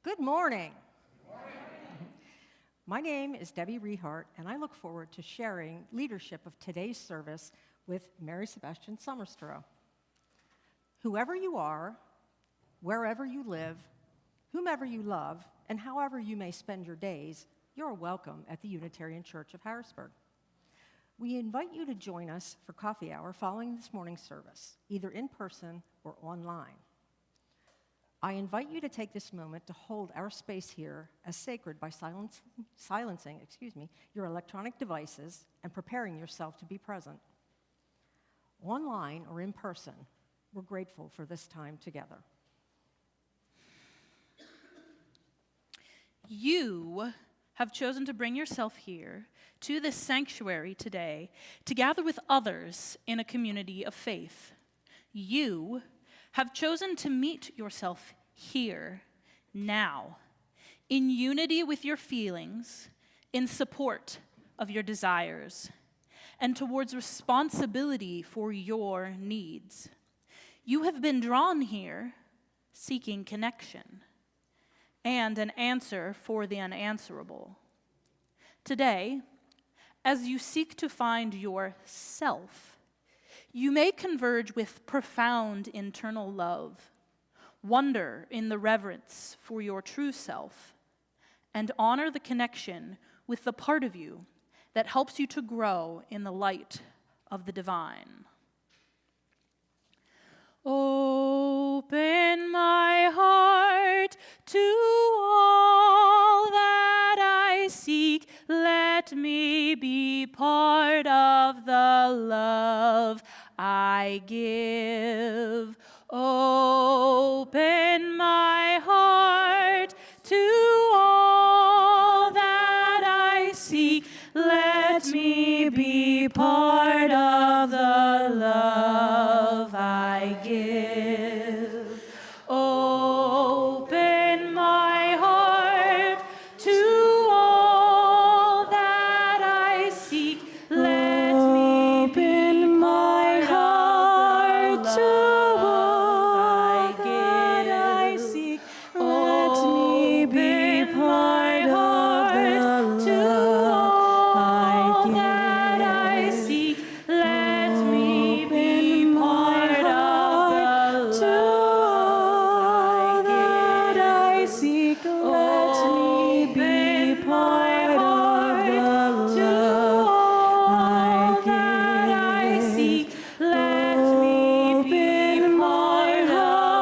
Good morning. My name is Debbie Rehart, and I look forward to sharing leadership of today's service with MarySebastian Summerstroh. Whoever you are, wherever you live, whomever you love, and however you may spend your days, you're welcome at the Unitarian Church of Harrisburg. We invite you to join us for coffee hour following this morning's service, either in person or online. I invite you to take this moment to hold our space here as sacred by silencing your electronic devices and preparing yourself to be present. Online or in person, we're grateful for this time together. You have chosen to bring yourself here to this sanctuary today to gather with others in a community of faith. You have chosen to meet yourself here, now, in unity with your feelings, in support of your desires, and towards responsibility for your needs. You have been drawn here seeking connection and an answer for the unanswerable. Today, as you seek to find yourself, you may converge with profound internal love, wonder in the reverence for your true self, and honor the connection with the part of you that helps you to grow in the light of the divine. Open my heart to all that I seek. Let me be part of the love I give. Open my heart to all that I seek. Let me be part of the love I give. Open my heart to all that I seek. Let me be my heart to all that I seek. Let me be part of the love that I seek. Let me be part of the love that I seek. Let me be part of the love that I seek. Let me be part of the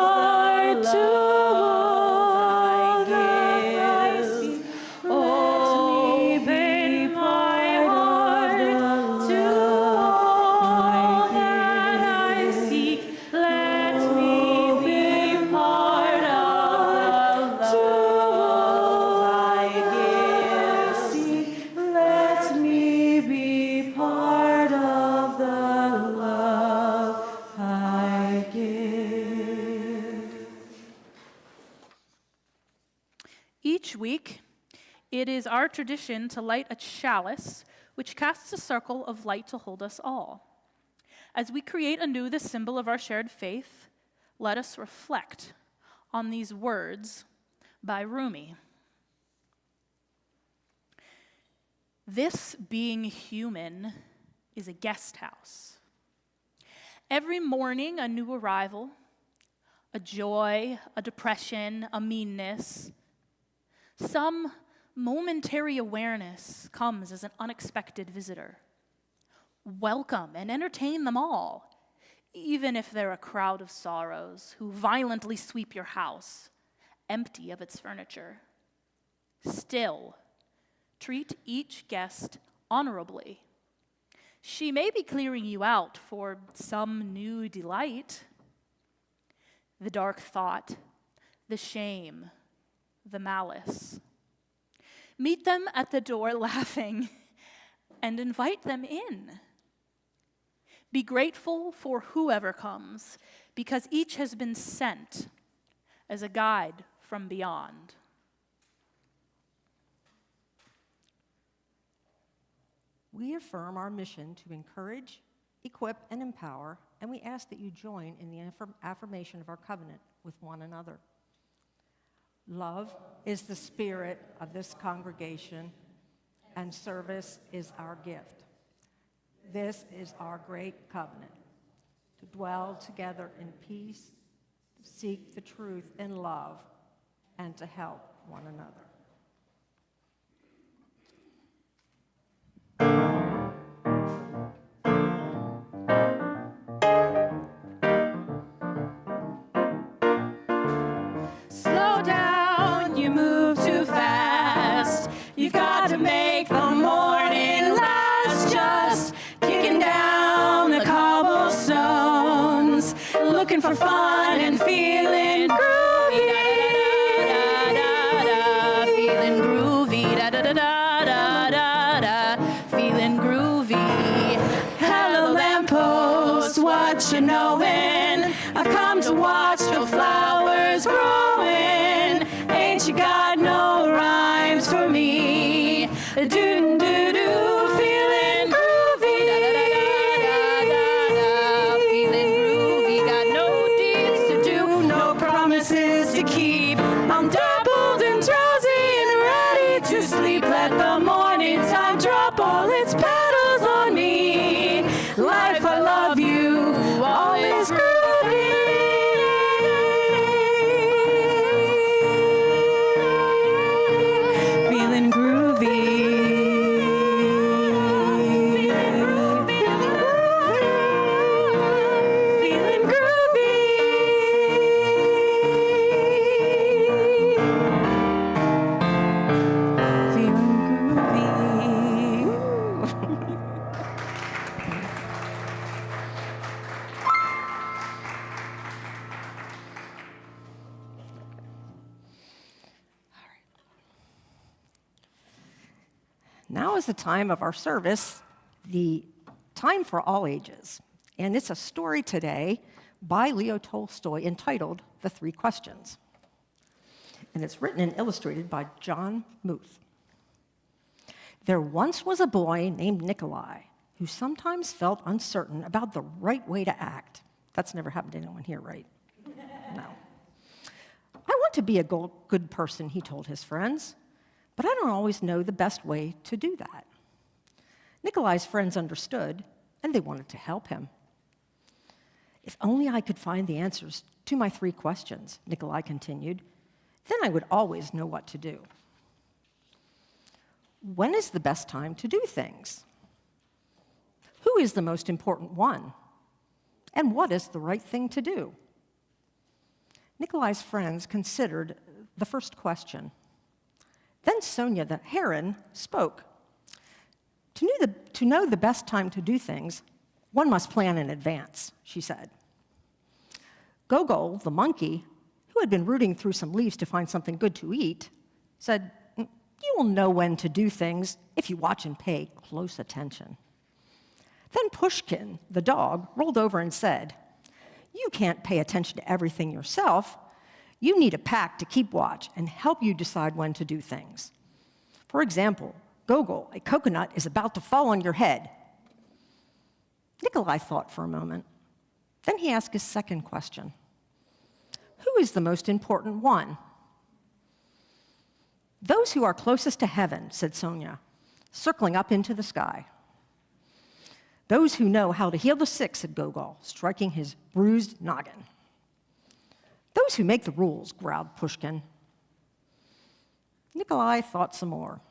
love that I seek. Open my heart to all that I seek. Let me be part of the love I give. Let me be part of the love I give. Each week, it is our tradition to light a chalice which casts a circle of light to hold us all. As we create anew the symbol of our shared faith, let us reflect on these words by Rumi. This being human is a guest house. Every morning, a new arrival, a joy, a depression, a meanness. Some momentary awareness comes as an unexpected visitor. Welcome and entertain them all, even if they're a crowd of sorrows who violently sweep your house, empty of its furniture. Still, treat each guest honorably. She may be clearing you out for some new delight. The dark thought, the shame, the malice. Meet them at the door laughing and invite them in. Be grateful for whoever comes, because each has been sent as a guide from beyond. We affirm our mission to encourage, equip, and empower, and we ask that you join in the affirmation of our covenant with one another. Love is the spirit of this congregation, and service is our gift. This is our great covenant, to dwell together in peace, to seek the truth in love, and to help one another. Slow down, you move too fast. You've got to make the morning last. Just kicking down the cobblestones, looking for fun and feeling groovy. Feeling groovy. Feeling groovy. Hello, lamppost, what you knowin'? I've come to watch the flowers growing. Ain't you got no rhymes for me? Do-do-do, feeling groovy. Feeling groovy, got no deeds to do, no promises to keep. I'm dappled and drowsy and ready to sleep. Let the morning time drop all its petals on me. Life, I love you, all is groovy. Feeling groovy. Feeling groovy. Feeling groovy. Now is the time of our service, the time for all ages. And it's a story today by Leo Tolstoy entitled The Three Questions. And it's written and illustrated by John Muth. There once was a boy named Nikolai who sometimes felt uncertain about the right way to act. That's never happened to anyone here, right? No. I want to be a good person, he told his friends, but I don't always know the best way to do that. Nikolai's friends understood, and they wanted to help him. If only I could find the answers to my three questions, Nikolai continued, then I would always know what to do. When is the best time to do things? Who is the most important one? And what is the right thing to do? Nikolai's friends considered the first question. Then Sonia the heron spoke. To know the best time to do things, one must plan in advance, she said. Gogol, the monkey, who had been rooting through some leaves to find something good to eat, said, you will know when to do things if you watch and pay close attention. Then Pushkin, the dog, rolled over and said, you can't pay attention to everything yourself. You need a pack to keep watch and help you decide when to do things. For example, Gogol, a coconut is about to fall on your head. Nikolai thought for a moment. Then he asked his second question. Who is the most important one? Those who are closest to heaven, said Sonia, circling up into the sky. Those who know how to heal the sick, said Gogol, striking his bruised noggin. Those who make the rules, growled Pushkin. Nikolai thought some more.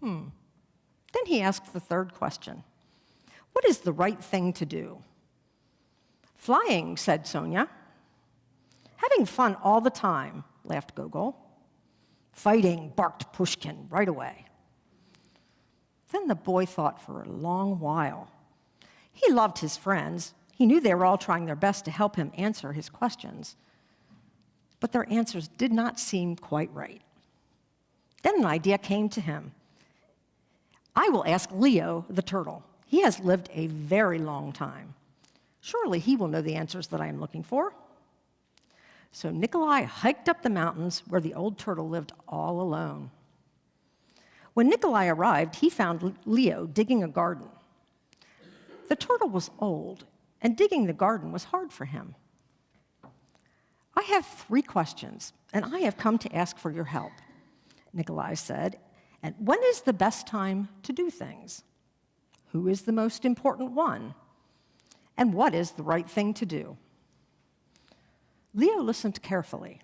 Then he asked the third question. What is the right thing to do? Flying, said Sonia. Having fun all the time, laughed Gogol. Fighting, barked Pushkin right away. Then the boy thought for a long while. He loved his friends. He knew they were all trying their best to help him answer his questions. But their answers did not seem quite right. Then an idea came to him. I will ask Leo the turtle. He has lived a very long time. Surely he will know the answers that I am looking for. So Nikolai hiked up the mountains where the old turtle lived all alone. When Nikolai arrived, he found Leo digging a garden. The turtle was old, and digging the garden was hard for him. I have 3 questions, and I have come to ask for your help," Nikolai said. "And when is the best time to do things? Who is the most important one? And what is the right thing to do?" Leo listened carefully,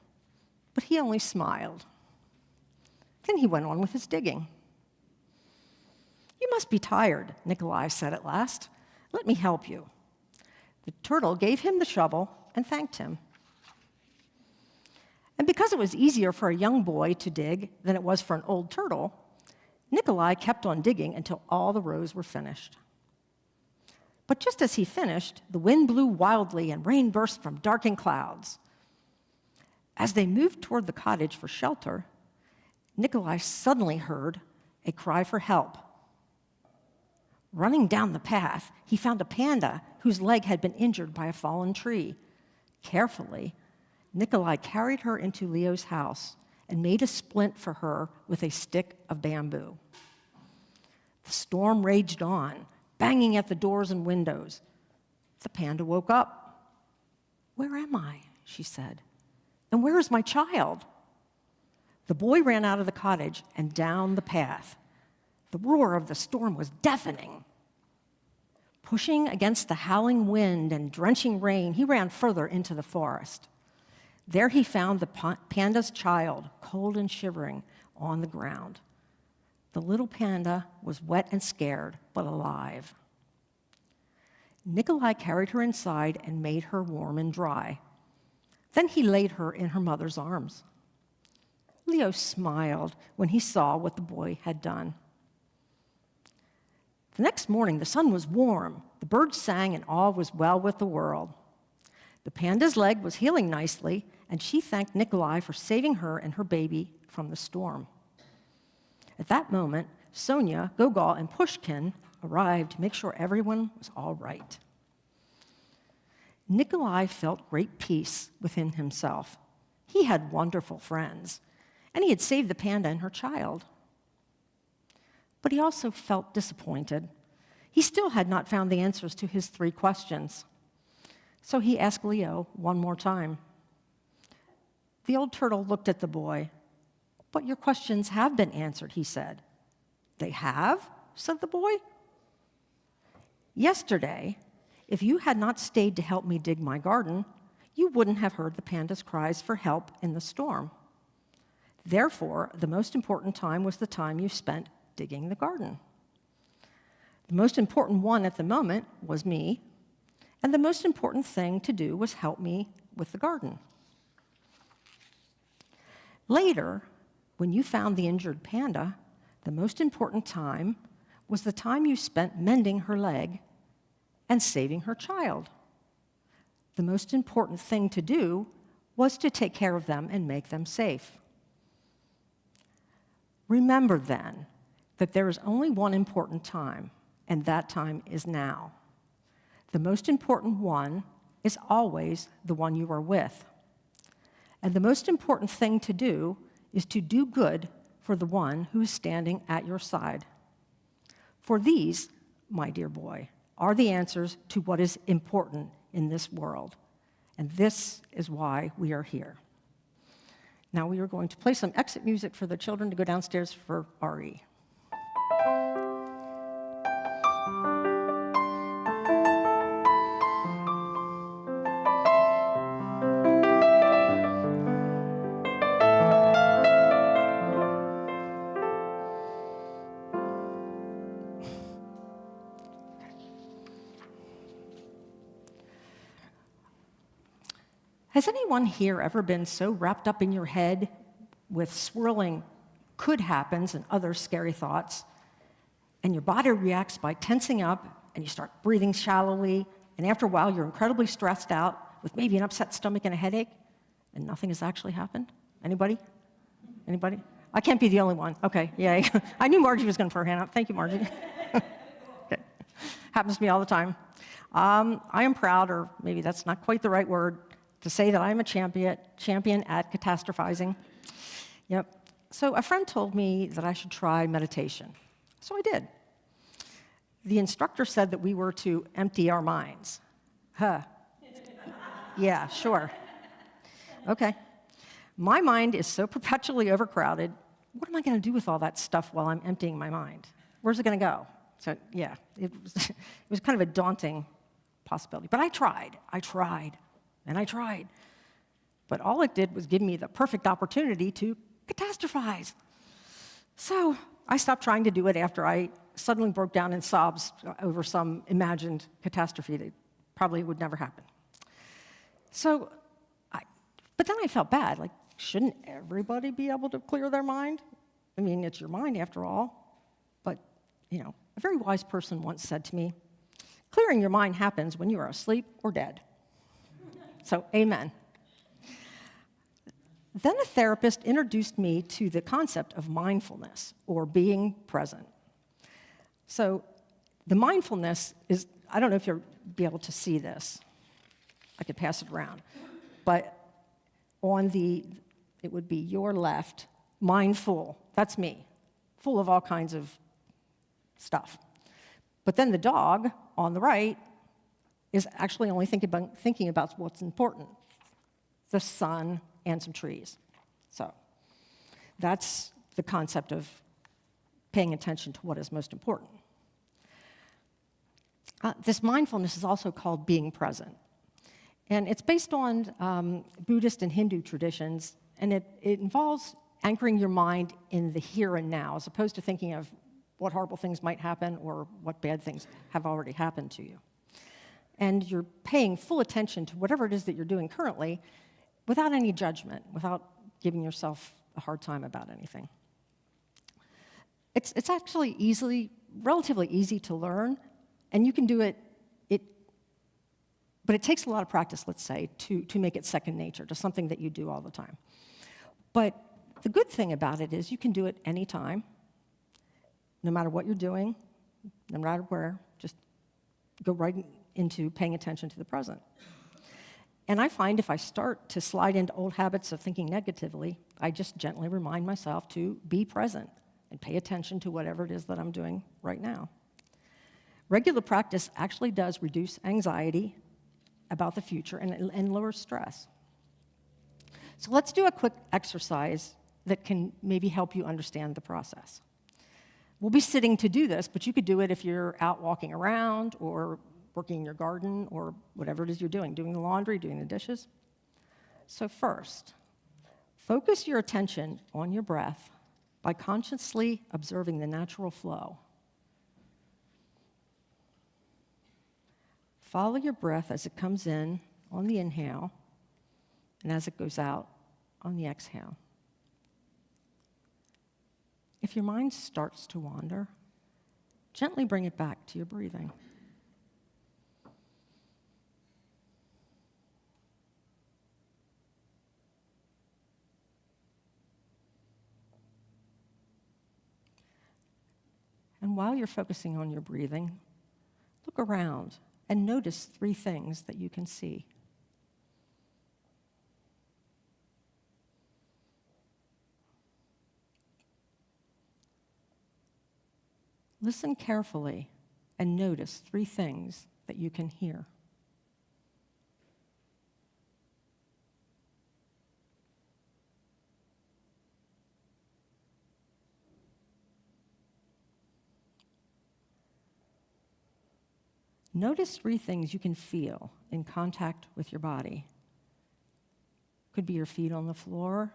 but he only smiled. Then he went on with his digging. "You must be tired," Nikolai said at last. "Let me help you." The turtle gave him the shovel and thanked him. And because it was easier for a young boy to dig than it was for an old turtle, Nikolai kept on digging until all the rows were finished. But just as he finished, the wind blew wildly and rain burst from darkened clouds. As they moved toward the cottage for shelter, Nikolai suddenly heard a cry for help. Running down the path, he found a panda whose leg had been injured by a fallen tree. Carefully, Nikolai carried her into Leo's house and made a splint for her with a stick of bamboo. The storm raged on, banging at the doors and windows. The panda woke up. "Where am I?" she said. "And where is my child?" The boy ran out of the cottage and down the path. The roar of the storm was deafening. Pushing against the howling wind and drenching rain, he ran further into the forest. There he found the panda's child, cold and shivering, on the ground. The little panda was wet and scared, but alive. Nikolai carried her inside and made her warm and dry. Then he laid her in her mother's arms. Leo smiled when he saw what the boy had done. The next morning, the sun was warm, the birds sang, and all was well with the world. The panda's leg was healing nicely, and she thanked Nikolai for saving her and her baby from the storm. At that moment, Sonia, Gogol, and Pushkin arrived to make sure everyone was all right. Nikolai felt great peace within himself. He had wonderful friends, and he had saved the panda and her child. But he also felt disappointed. He still had not found the answers to his 3 questions. So he asked Leo one more time. The old turtle looked at the boy. "But your questions have been answered," he said. "They have?" said the boy. "Yesterday, if you had not stayed to help me dig my garden, you wouldn't have heard the panda's cries for help in the storm. Therefore, the most important time was the time you spent digging the garden. The most important one at the moment was me, and the most important thing to do was help me with the garden. Later, when you found the injured panda, the most important time was the time you spent mending her leg and saving her child. The most important thing to do was to take care of them and make them safe. Remember then that there is only one important time, and that time is now. The most important one is always the one you are with. And the most important thing to do is to do good for the one who is standing at your side. For these, my dear boy, are the answers to what is important in this world. And this is why we are here." Now we are going to play some exit music for the children to go downstairs for RE. Has anyone here ever been so wrapped up in your head with swirling could happens and other scary thoughts, and your body reacts by tensing up, and you start breathing shallowly, and after a while you're incredibly stressed out with maybe an upset stomach and a headache, and nothing has actually happened? Anybody? Anybody? I can't be the only one. Okay, yay. I knew Margie was going to put her hand up. Thank you, Margie. Okay. Happens to me all the time. I am proud, or maybe that's not quite the right word, to say that I'm a champion at catastrophizing. Yep. So a friend told me that I should try meditation. So I did. The instructor said that we were to empty our minds. Huh. Yeah, sure. Okay. My mind is so perpetually overcrowded. What am I going to do with all that stuff while I'm emptying my mind? Where's it going to go? So yeah, it was kind of a daunting possibility. But I tried, and I tried. But all it did was give me the perfect opportunity to catastrophize. So I stopped trying to do it after I suddenly broke down in sobs over some imagined catastrophe that probably would never happen. But then I felt bad, like, shouldn't everybody be able to clear their mind? I mean, it's your mind after all. But, a very wise person once said to me, clearing your mind happens when you are asleep or dead. So, amen. Then a therapist introduced me to the concept of mindfulness, or being present. So the mindfulness is, I don't know if you'll be able to see this. I could pass it around. But it would be your left, mindful, that's me, full of all kinds of stuff. But then the dog on the right is actually only thinking about what's important, the sun and some trees. So that's the concept of paying attention to what is most important. This mindfulness is also called being present. And it's based on Buddhist and Hindu traditions, and it involves anchoring your mind in the here and now, as opposed to thinking of what horrible things might happen or what bad things have already happened to you. And you're paying full attention to whatever it is that you're doing currently without any judgment, without giving yourself a hard time about anything. It's actually relatively easy to learn, and you can do it, but it takes a lot of practice, let's say, to make it second nature, to something that you do all the time. But the good thing about it is you can do it anytime, no matter what you're doing, no matter where, just go right into paying attention to the present. And I find if I start to slide into old habits of thinking negatively, I just gently remind myself to be present and pay attention to whatever it is that I'm doing right now. Regular practice actually does reduce anxiety about the future and lower stress. So let's do a quick exercise that can maybe help you understand the process. We'll be sitting to do this, but you could do it if you're out walking around or working in your garden or whatever it is you're doing the laundry, doing the dishes. So first, focus your attention on your breath by consciously observing the natural flow. Follow your breath as it comes in on the inhale and as it goes out on the exhale. If your mind starts to wander, gently bring it back to your breathing. And while you're focusing on your breathing, look around and notice 3 things that you can see. Listen carefully and notice 3 things that you can hear. Notice 3 things you can feel in contact with your body. Could be your feet on the floor,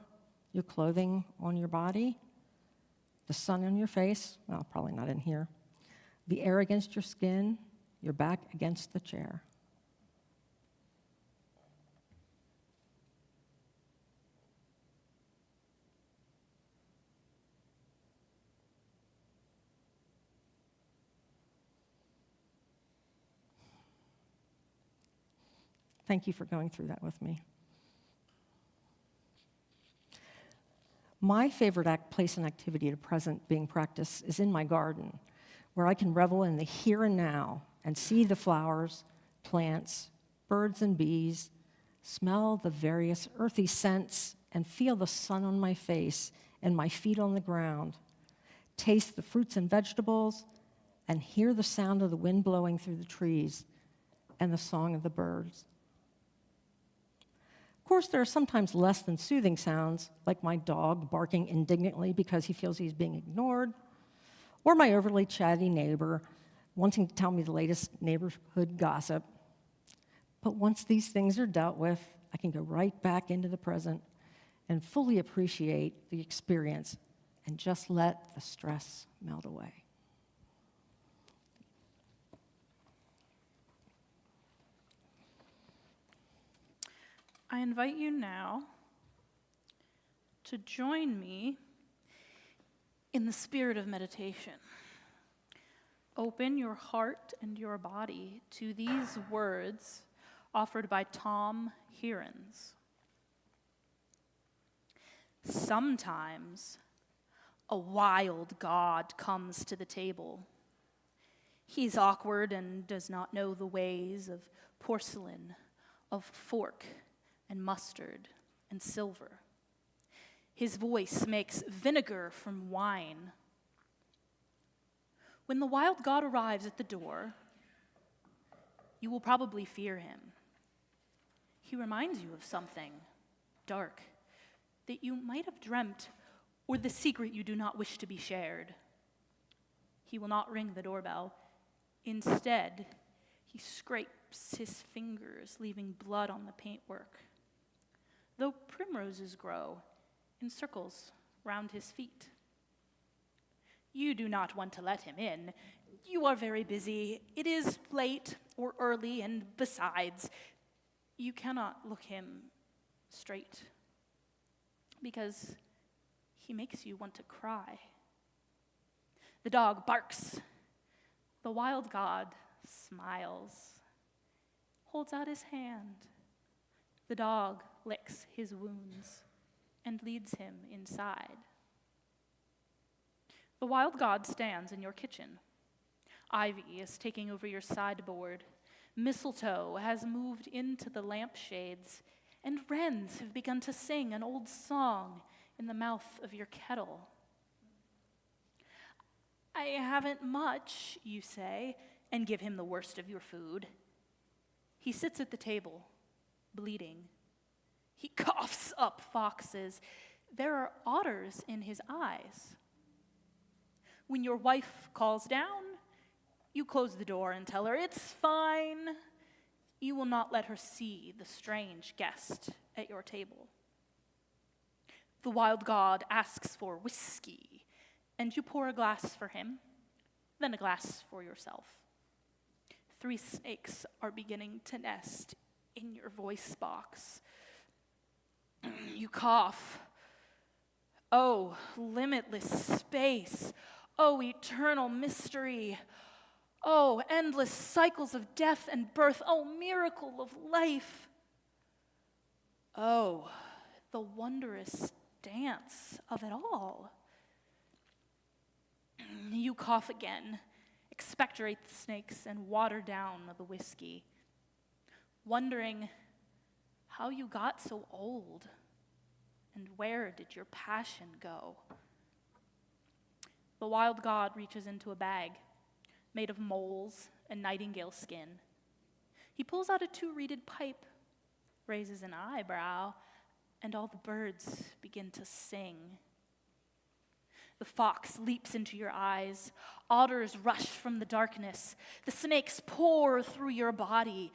your clothing on your body, the sun on your face, well, probably not in here, the air against your skin, your back against the chair. Thank you for going through that with me. My favorite place and activity to present being practice is in my garden, where I can revel in the here and now and see the flowers, plants, birds and bees, smell the various earthy scents, and feel the sun on my face and my feet on the ground, taste the fruits and vegetables, and hear the sound of the wind blowing through the trees and the song of the birds. course, there are sometimes less than soothing sounds, like my dog barking indignantly because he feels he's being ignored, or my overly chatty neighbor wanting to tell me the latest neighborhood gossip. But once these things are dealt with, I can go right back into the present and fully appreciate the experience and just let the stress melt away. I invite you now to join me in the spirit of meditation. Open your heart and your body to these words offered by Tom Hearens. Sometimes a wild God comes to the table. He's awkward and does not know the ways of porcelain, of fork and mustard and silver. His voice makes vinegar from wine. When the wild God arrives at the door, you will probably fear him. He reminds you of something dark that you might have dreamt, or the secret you do not wish to be shared. He will not ring the doorbell. Instead, he scrapes his fingers, leaving blood on the paintwork. Though primroses grow in circles round his feet. You do not want to let him in. You are very busy. It is late or early, and besides, you cannot look him straight because he makes you want to cry. The dog barks. The wild God smiles, holds out his hand. The dog licks his wounds and leads him inside. The wild God stands in your kitchen. Ivy is taking over your sideboard. Mistletoe has moved into the lampshades, and wrens have begun to sing an old song in the mouth of your kettle. I haven't much, you say, and give him the worst of your food. He sits at the table, bleeding. He coughs up foxes. There are otters in his eyes. When your wife calls down, you close the door and tell her, "It's fine." You will not let her see the strange guest at your table. The wild God asks for whiskey, and you pour a glass for him, then a glass for yourself. 3 snakes are beginning to nest in your voice box. You cough. Oh, limitless space. Oh, eternal mystery. Oh, endless cycles of death and birth. Oh, miracle of life. Oh, the wondrous dance of it all. You cough again, expectorate the snakes, and water down the whiskey, wondering how you got so old and where did your passion go. The wild God reaches into a bag made of moles and nightingale skin. He pulls out a 2-reeded pipe, raises an eyebrow, and all the birds begin to sing. The fox leaps into your eyes. Otters rush from the darkness. The snakes pour through your body.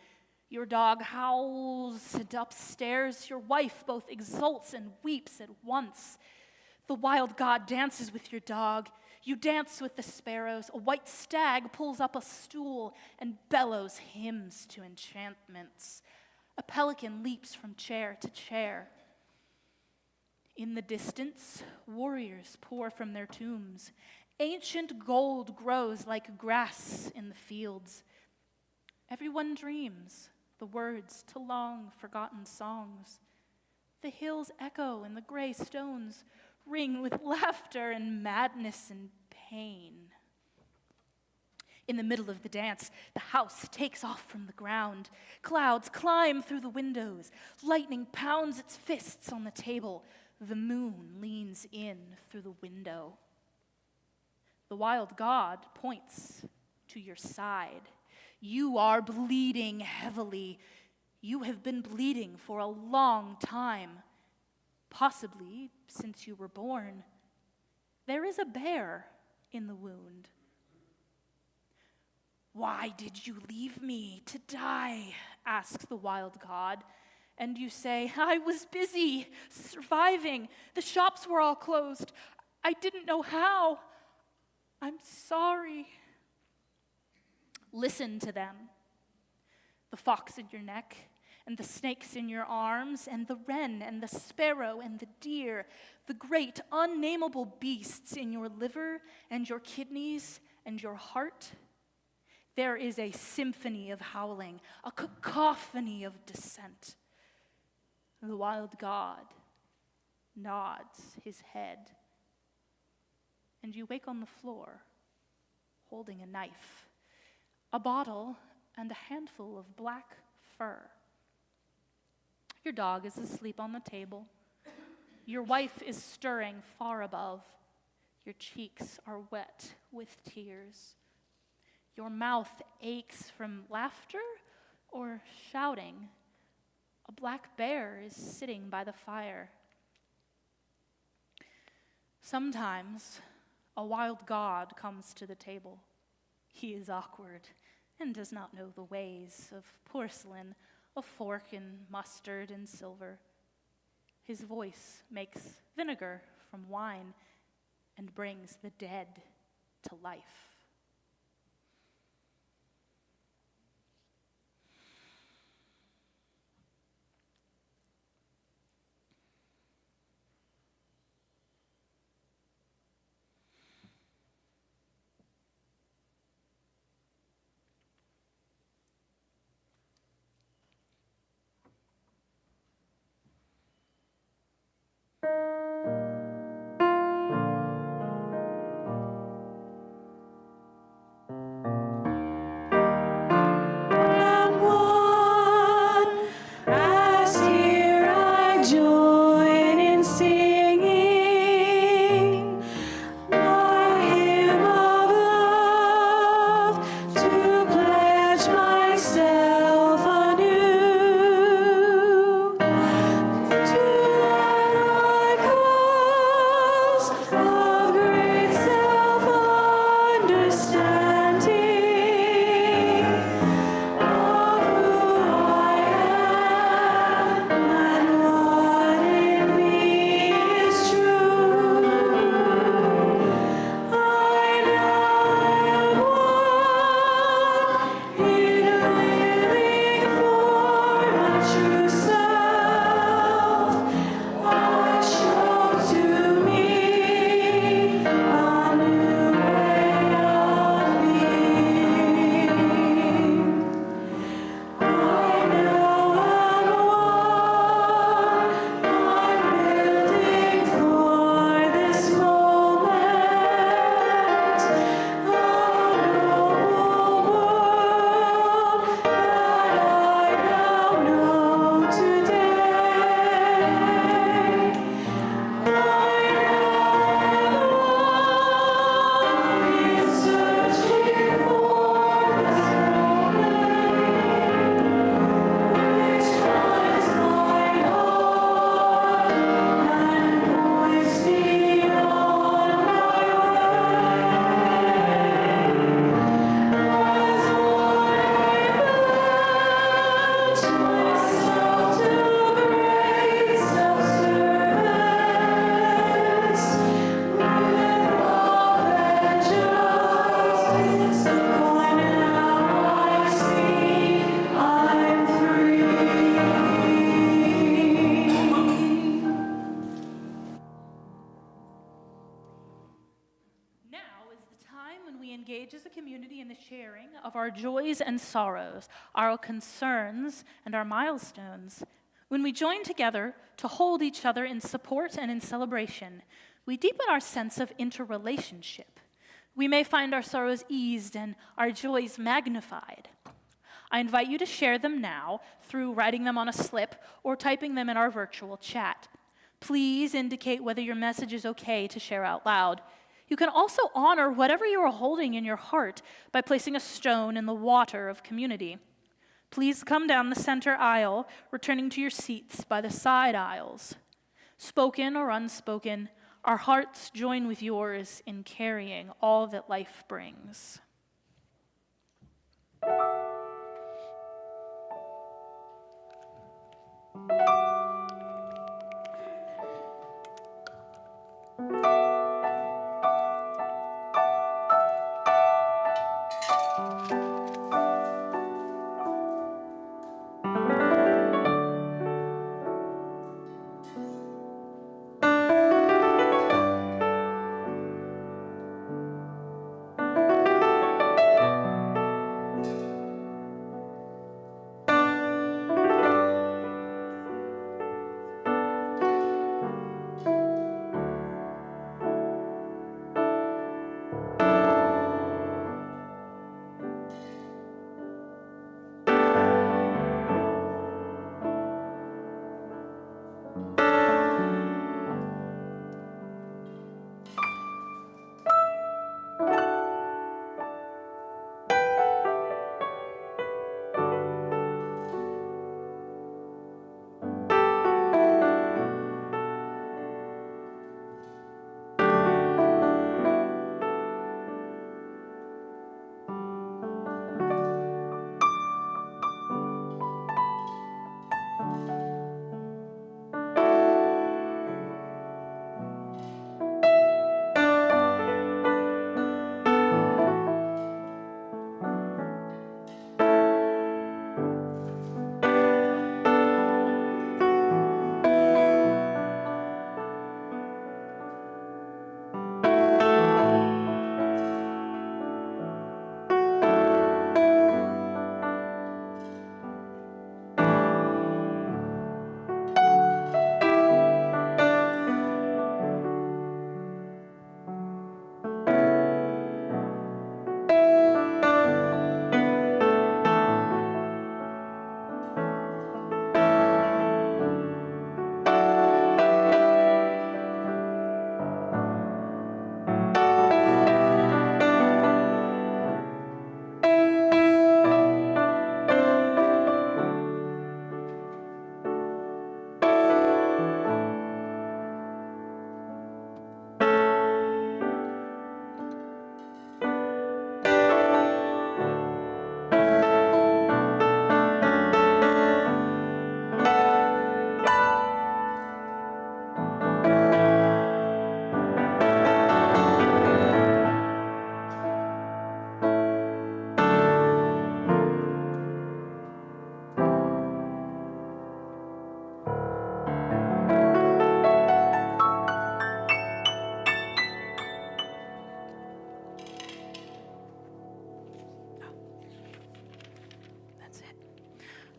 Your dog howls, and upstairs your wife both exults and weeps at once. The wild God dances with your dog. You dance with the sparrows. A white stag pulls up a stool and bellows hymns to enchantments. A pelican leaps from chair to chair. In the distance, warriors pour from their tombs. Ancient gold grows like grass in the fields. Everyone dreams the words to long-forgotten songs. The hills echo and the gray stones ring with laughter and madness and pain. In the middle of the dance, the house takes off from the ground. Clouds climb through the windows. Lightning pounds its fists on the table. The moon leans in through the window. The wild God points to your side. You are bleeding heavily. You have been bleeding for a long time, possibly since you were born. There is a bear in the wound. Why did you leave me to die? Asks the wild god. And you say, I was busy surviving. The shops were all closed. I didn't know how. I'm sorry. Listen to them. The fox in your neck, and the snakes in your arms, and the wren, and the sparrow, and the deer, the great unnameable beasts in your liver, and your kidneys, and your heart. There is a symphony of howling, a cacophony of dissent. The wild god nods his head, and you wake on the floor, holding a knife, a bottle, and a handful of black fur. Your dog is asleep on the table. Your wife is stirring far above. Your cheeks are wet with tears. Your mouth aches from laughter or shouting. A black bear is sitting by the fire. Sometimes a wild god comes to the table. He is awkward and does not know the ways of porcelain, a fork and mustard and silver. His voice makes vinegar from wine and brings the dead to life. Of our joys and sorrows, our concerns and our milestones. When we join together to hold each other in support and in celebration, we deepen our sense of interrelationship. We may find our sorrows eased and our joys magnified. I invite you to share them now through writing them on a slip or typing them in our virtual chat. Please indicate whether your message is okay to share out loud. You can also honor whatever you are holding in your heart by placing a stone in the water of community. Please come down the center aisle, returning to your seats by the side aisles. Spoken or unspoken, our hearts join with yours in carrying all that life brings.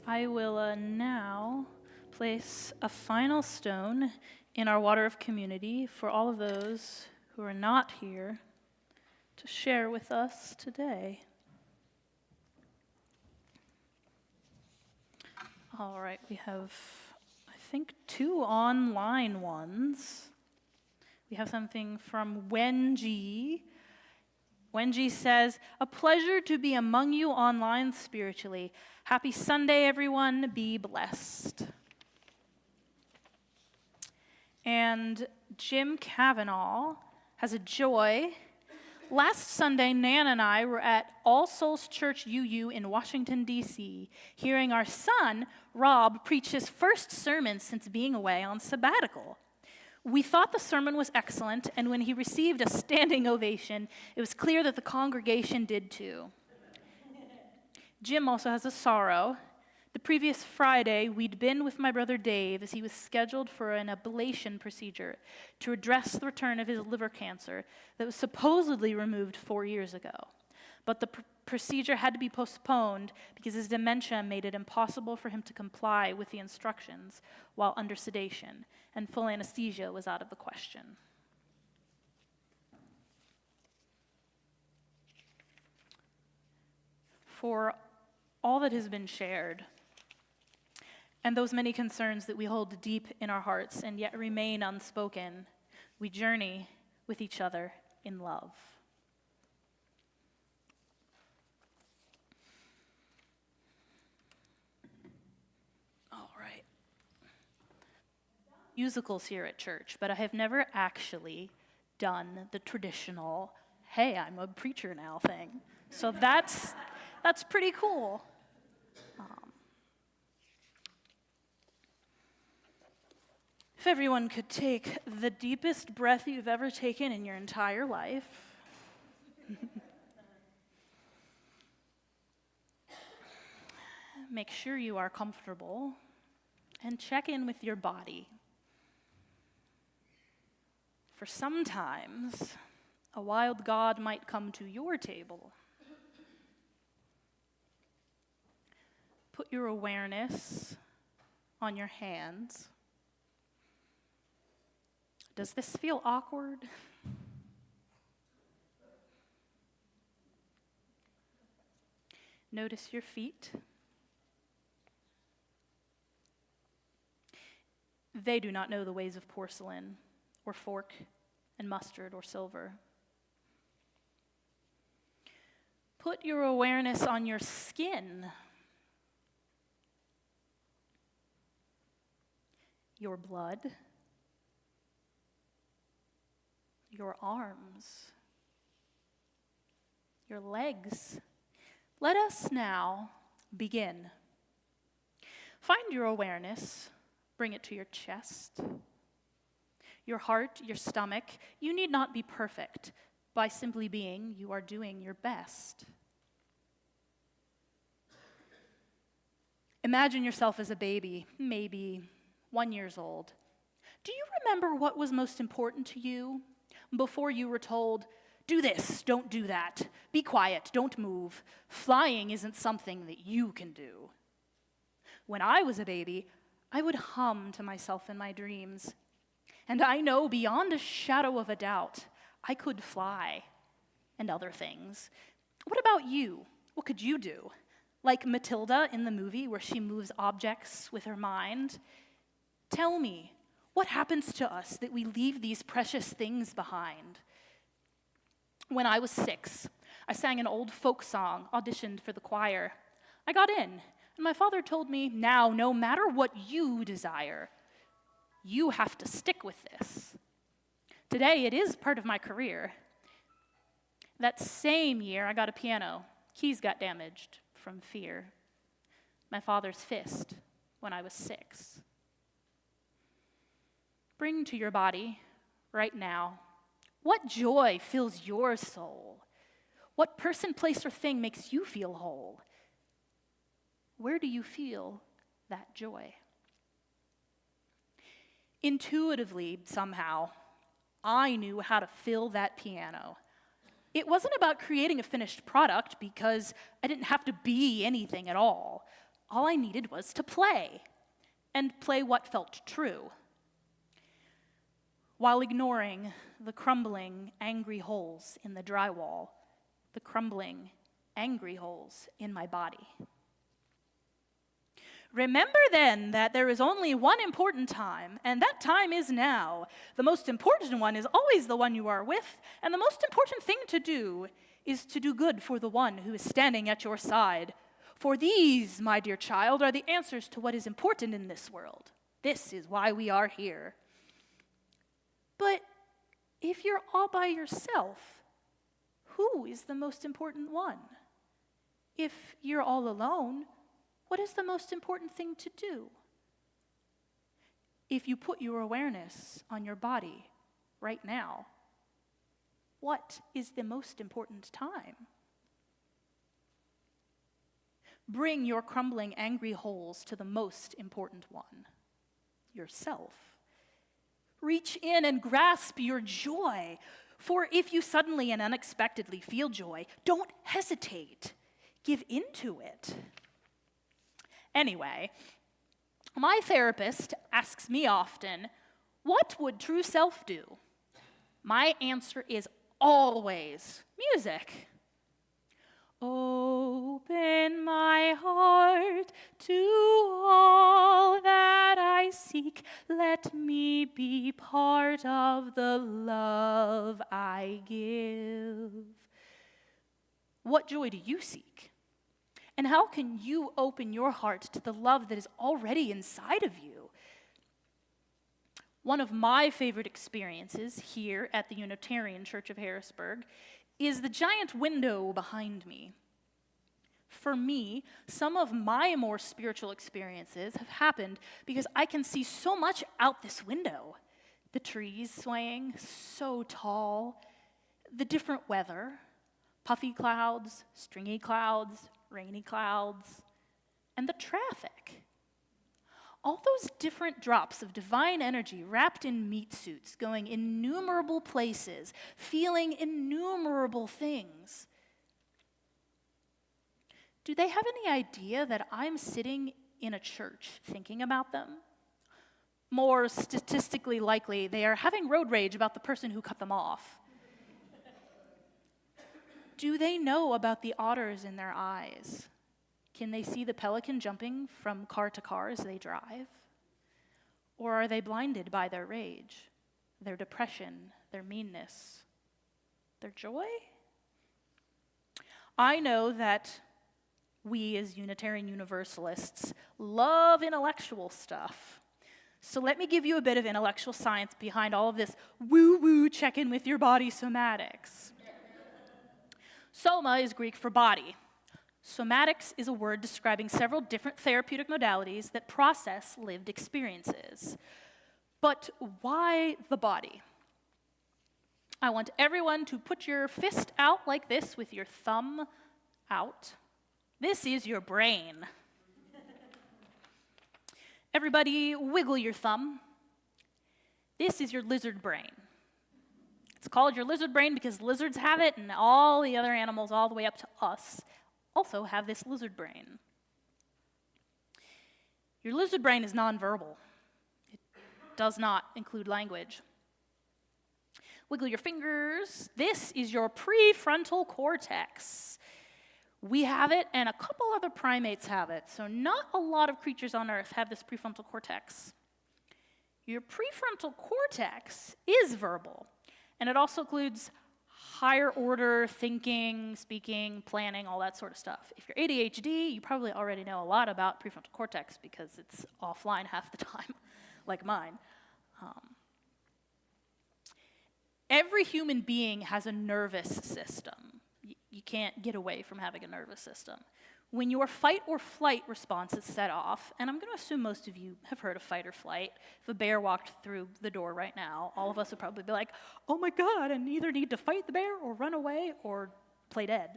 I will now place a final stone in our water of community for all of those who are not here to share with us today. All right, we have, I think, 2 online ones. We have something from Wenji. Wenji says, "A pleasure to be among you online spiritually. Happy Sunday, everyone. Be blessed." And Jim Kavanaugh has a joy. "Last Sunday, Nan and I were at All Souls Church UU in Washington, D.C., hearing our son, Rob, preach his first sermon since being away on sabbatical. We thought the sermon was excellent, and when he received a standing ovation, it was clear that the congregation did too." Jim also has a sorrow. "The previous Friday, we'd been with my brother Dave as he was scheduled for an ablation procedure to address the return of his liver cancer that was supposedly removed 4 years ago. But the procedure had to be postponed because his dementia made it impossible for him to comply with the instructions while under sedation, and full anesthesia was out of the question." For all that has been shared, and those many concerns that we hold deep in our hearts and yet remain unspoken, we journey with each other in love. musicals here at church, but I have never actually done the traditional, hey, I'm a preacher now thing. So that's pretty cool. If everyone could take the deepest breath you've ever taken in your entire life. Make sure you are comfortable and check in with your body. For sometimes, a wild god might come to your table. Put your awareness on your hands. Does this feel awkward? Notice your feet. They do not know the ways of porcelain, or fork and mustard, or silver. Put your awareness on your skin, your blood, your arms, your legs. Let us now begin. Find your awareness, bring it to your chest, your heart, your stomach. You need not be perfect. By simply being, you are doing your best. Imagine yourself as a baby, maybe 1 year old. Do you remember what was most important to you before you were told, do this, don't do that, be quiet, don't move, flying isn't something that you can do? When I was a baby, I would hum to myself in my dreams, and I know beyond a shadow of a doubt, I could fly and other things. What about you? What could you do? Like Matilda in the movie where she moves objects with her mind? Tell me, what happens to us that we leave these precious things behind? When I was 6, I sang an old folk song, auditioned for the choir. I got in, and my father told me, now, no matter what you desire, you have to stick with this. Today, it is part of my career. That same year, I got a piano. Keys got damaged from fear. My father's fist when I was 6. Bring to your body, right now, what joy fills your soul? What person, place, or thing makes you feel whole? Where do you feel that joy? Intuitively, somehow, I knew how to fill that piano. It wasn't about creating a finished product because I didn't have to be anything at all. All I needed was to play, and play what felt true, while ignoring the crumbling, angry holes in the drywall, the crumbling, angry holes in my body. Remember then that there is only one important time, and that time is now. The most important one is always the one you are with, and the most important thing to do is to do good for the one who is standing at your side. For these, my dear child, are the answers to what is important in this world. This is why we are here. But if you're all by yourself, who is the most important one? If you're all alone, what is the most important thing to do? If you put your awareness on your body right now, what is the most important time? Bring your crumbling, angry holes to the most important one, yourself. Reach in and grasp your joy, for if you suddenly and unexpectedly feel joy, don't hesitate. Give into it. Anyway, my therapist asks me often, what would true self do? My answer is always music. Open my heart to all that I seek. Let me be part of the love I give. What joy do you seek? And how can you open your heart to the love that is already inside of you? One of my favorite experiences here at the Unitarian Church of Harrisburg is the giant window behind me. For me, some of my more spiritual experiences have happened because I can see so much out this window. The trees swaying so tall, the different weather, puffy clouds, stringy clouds, rainy clouds, and the traffic. All those different drops of divine energy wrapped in meat suits, going innumerable places, feeling innumerable things. Do they have any idea that I'm sitting in a church thinking about them? More statistically likely, they are having road rage about the person who cut them off. Do they know about the otters in their eyes? Can they see the pelican jumping from car to car as they drive? Or are they blinded by their rage, their depression, their meanness, their joy? I know that we as Unitarian Universalists love intellectual stuff. So let me give you a bit of intellectual science behind all of this woo-woo check-in with your body somatics. Soma is Greek for body. Somatics is a word describing several different therapeutic modalities that process lived experiences. But why the body? I want everyone to put your fist out like this with your thumb out. This is your brain. Everybody wiggle your thumb. This is your lizard brain. It's called your lizard brain because lizards have it, and all the other animals all the way up to us also have this lizard brain. Your lizard brain is nonverbal. It does not include language. Wiggle your fingers. This is your prefrontal cortex. We have it, and a couple other primates have it, so not a lot of creatures on Earth have this prefrontal cortex. Your prefrontal cortex is verbal, and it also includes higher order thinking, speaking, planning, all that sort of stuff. If you're ADHD, you probably already know a lot about prefrontal cortex because it's offline half the time, like mine. Every human being has a nervous system. You can't get away from having a nervous system. When your fight or flight response is set off, and I'm going to assume most of you have heard of fight or flight. If a bear walked through the door right now, all of us would probably be like, oh my God, I either need to fight the bear or run away or play dead.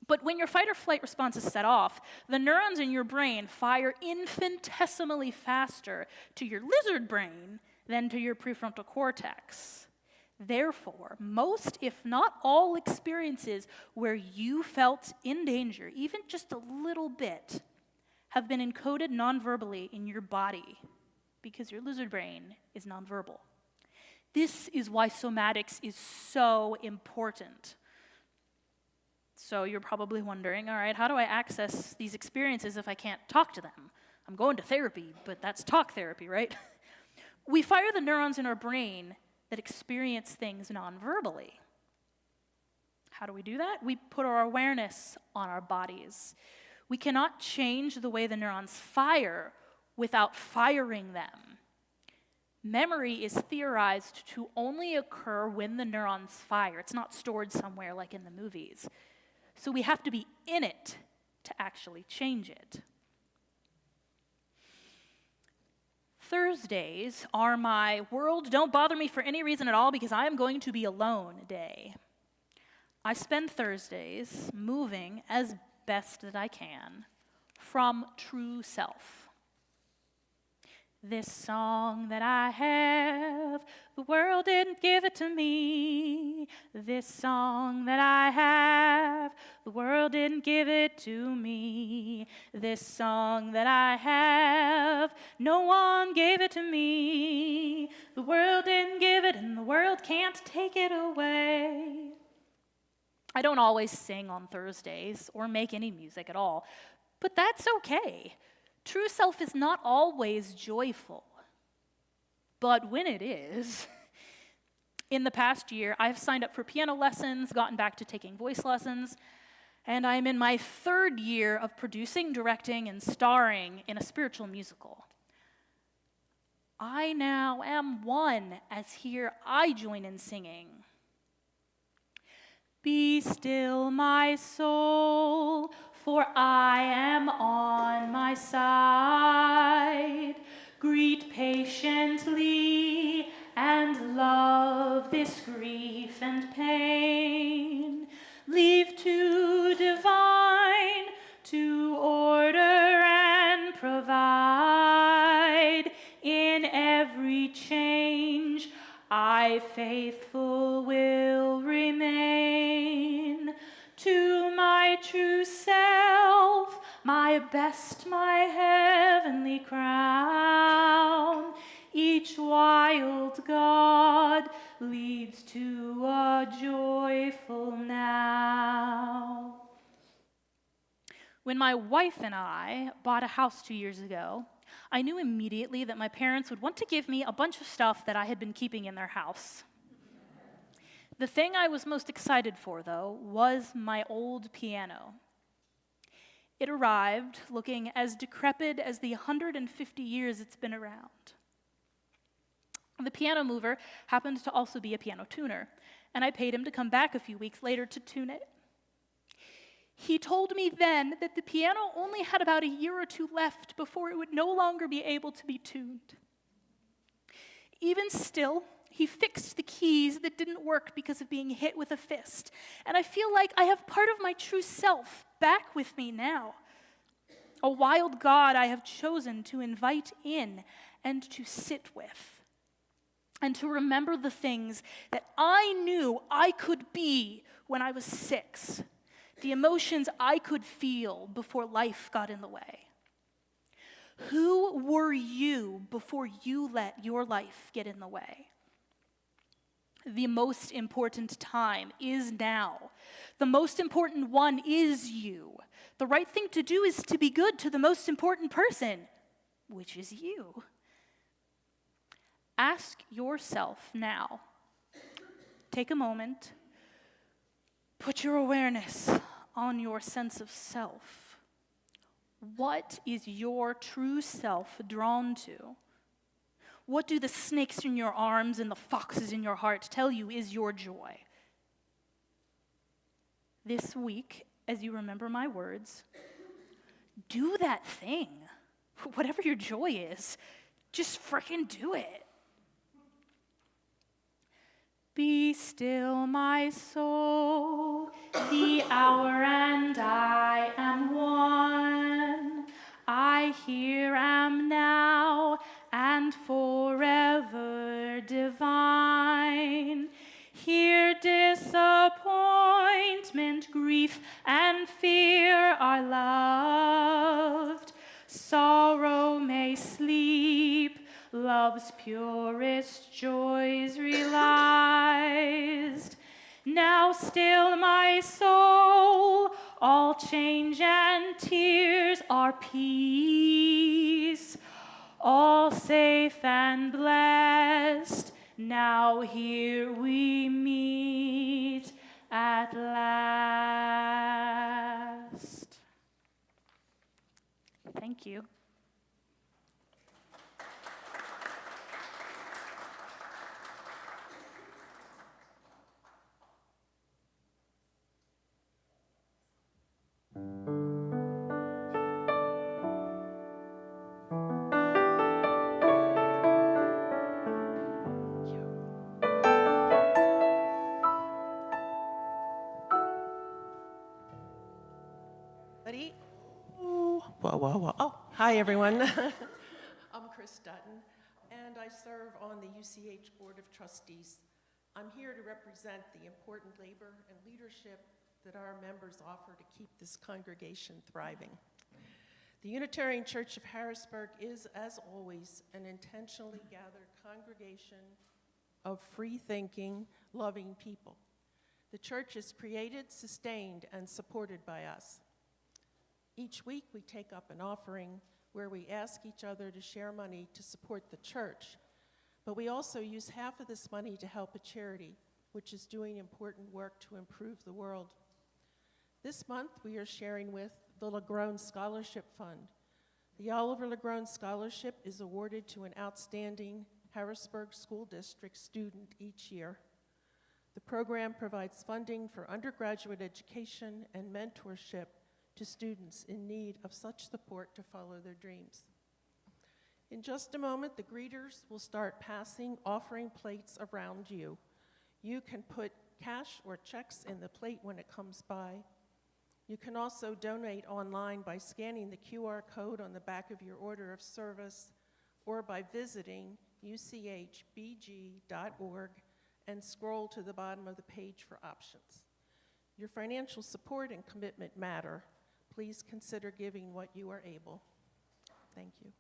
But when your fight or flight response is set off, the neurons in your brain fire infinitesimally faster to your lizard brain than to your prefrontal cortex. Therefore, most, if not all, experiences where you felt in danger, even just a little bit, have been encoded nonverbally in your body because your lizard brain is nonverbal. This is why somatics is so important. So you're probably wondering, all right, how do I access these experiences if I can't talk to them? I'm going to therapy, but that's talk therapy, right? We fire the neurons in our brain that experience things non-verbally. How do we do that? We put our awareness on our bodies. We cannot change the way the neurons fire without firing them. Memory is theorized to only occur when the neurons fire. It's not stored somewhere like in the movies. So we have to be in it to actually change it. Thursdays are my world don't bother me for any reason at all because I am going to be alone day. I spend Thursdays moving as best that I can from true self. This song that I have, the world didn't give it to me. This song that I have, the world didn't give it to me. This song that I have, no one gave it to me. The world didn't give it, and the world can't take it away. I don't always sing on Thursdays or make any music at all, but that's okay. True self is not always joyful, but when it is, in the past year, I've signed up for piano lessons, gotten back to taking voice lessons, and I'm in my 3rd year of producing, directing, and starring in a spiritual musical. I now am one, as here I join in singing. Be still, my soul, for I am on my side. Greet patiently and love this grief and pain. Leave to divine to order and provide. In every change, I faithful will remain to my true self, my best, my heavenly crown. Each wild God leads to a joyful now. When my wife and I bought a house 2 years ago, I knew immediately that my parents would want to give me a bunch of stuff that I had been keeping in their house. The thing I was most excited for, though, was my old piano. It arrived looking as decrepit as the 150 years it's been around. The piano mover happened to also be a piano tuner, and I paid him to come back a few weeks later to tune it. He told me then that the piano only had about a year or two left before it would no longer be able to be tuned. Even still, he fixed the keys that didn't work because of being hit with a fist, and I feel like I have part of my true self back with me now. A wild God I have chosen to invite in and to sit with, and to remember the things that I knew I could be when I was 6. The emotions I could feel before life got in the way. Who were you before you let your life get in the way? The most important time is now. The most important one is you. The right thing to do is to be good to the most important person, which is you. Ask yourself now. Take a moment. Put your awareness on your sense of self. What is your true self drawn to? What do the snakes in your arms and the foxes in your heart tell you is your joy? This week, as you remember my words, do that thing. Whatever your joy is, just frickin' do it. Be still, my soul, the hour and I am one. I here am now and forever divine. Here disappointment, grief, and fear are loved. Sorrow may sleep, love's purest joys realized. Now still, my soul, all change and tears are peace. All safe and blessed, now here we meet at last. Thank you. Whoa. Oh, hi, everyone. I'm Chris Dutton, and I serve on the UCH Board of Trustees. I'm here to represent the important labor and leadership that our members offer to keep this congregation thriving. The Unitarian Church of Harrisburg is, as always, an intentionally gathered congregation of free-thinking, loving people. The church is created, sustained, and supported by us. Each week, we take up an offering where we ask each other to share money to support the church, but we also use half of this money to help a charity, which is doing important work to improve the world. This month, we are sharing with the LaGrone Scholarship Fund, The Oliver LeGrone Scholarship is awarded to an outstanding Harrisburg School District student each year. The program provides funding for undergraduate education and mentorship to students in need of such support to follow their dreams. In just a moment, the greeters will start passing offering plates around you. You can put cash or checks in the plate when it comes by. You can also donate online by scanning the QR code on the back of your order of service or by visiting uchbg.org and scroll to the bottom of the page for options. Your financial support and commitment matter. Please consider giving what you are able. Thank you.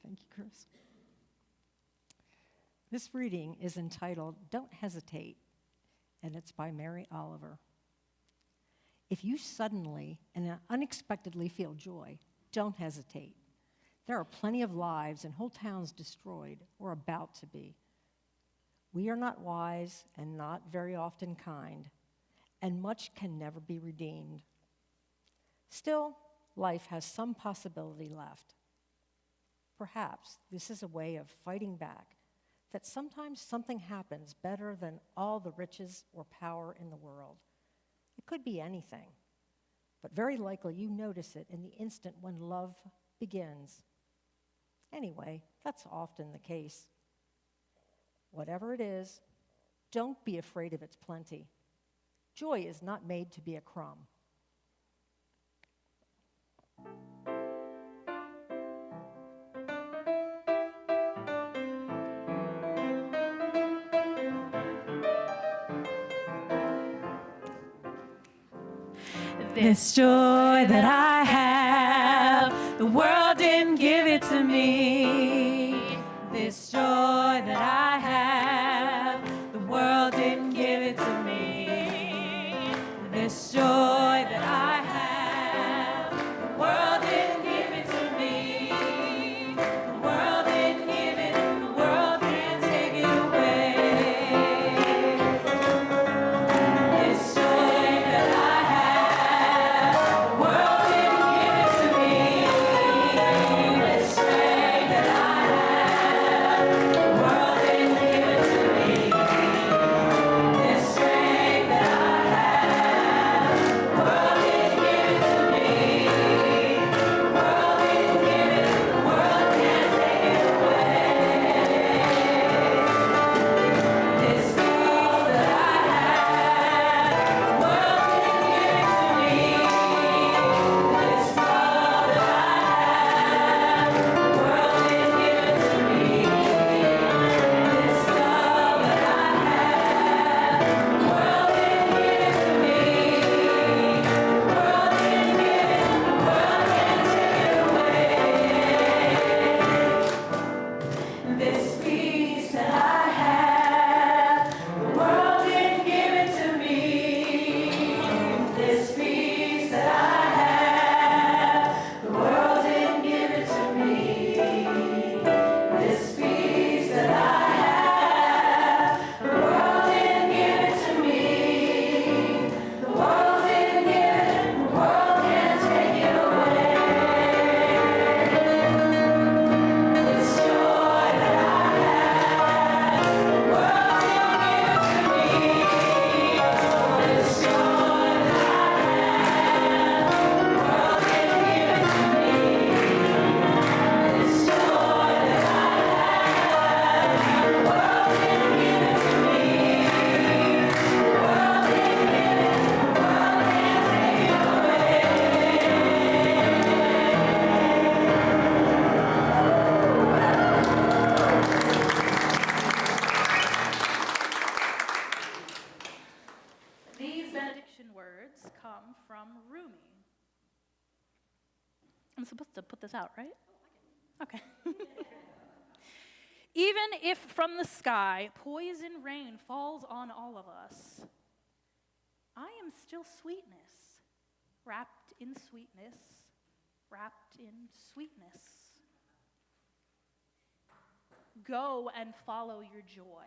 Thank you, Chris. This reading is entitled Don't Hesitate, and it's by Mary Oliver. If you suddenly and unexpectedly feel joy, don't hesitate. There are plenty of lives and whole towns destroyed or about to be. We are not wise and not very often kind, and much can never be redeemed. Still, life has some possibility left. Perhaps this is a way of fighting back, that sometimes something happens better than all the riches or power in the world. It could be anything, but very likely you notice it in the instant when love begins. Anyway, that's often the case. Whatever it is, don't be afraid of its plenty. Joy is not made to be a crumb. This joy that I have, the world didn't give it to me. This joy that I have, the world didn't give it to me. This joy that I have, the world didn't give it to me. The world didn't give it, the world can't take it away. This joy that I have, the world didn't give this out, right? Okay. Even if from the sky poison rain falls on all of us, I am still sweetness, wrapped in sweetness, wrapped in sweetness. Go and follow your joy.